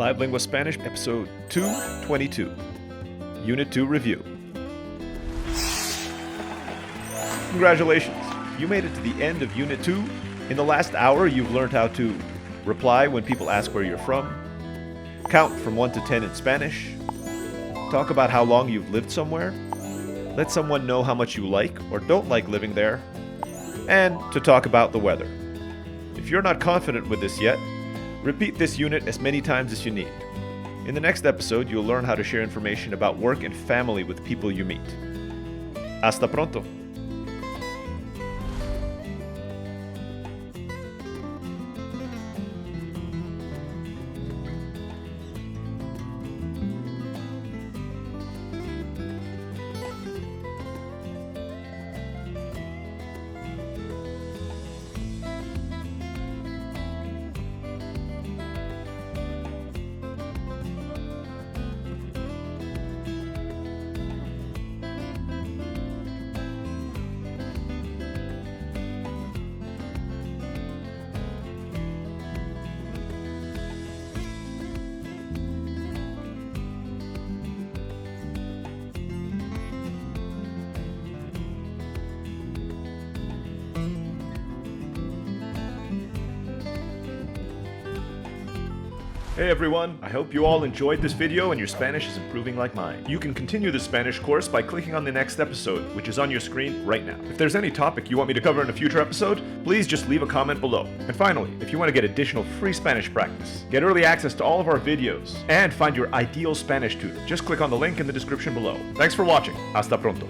Live Lingua Spanish, episode 222, Unit 2 review. Congratulations, you made it to the end of Unit 2. In the last hour, you've learned how to reply when people ask where you're from, count from 1 to 10 in Spanish, talk about how long you've lived somewhere, let someone know how much you like or don't like living there, and to talk about the weather. If you're not confident with this yet, repeat this unit as many times as you need. In the next episode, you'll learn how to share information about work and family with people you meet. Hasta pronto. Hey everyone, I hope you all enjoyed this video and your Spanish is improving like mine. You can continue the Spanish course by clicking on the next episode, which is on your screen right now. If there's any topic you want me to cover in a future episode, please just leave a comment below. And finally, if you want to get additional free Spanish practice, get early access to all of our videos, and find your ideal Spanish tutor, just click on the link in the description below. Thanks for watching. Hasta pronto.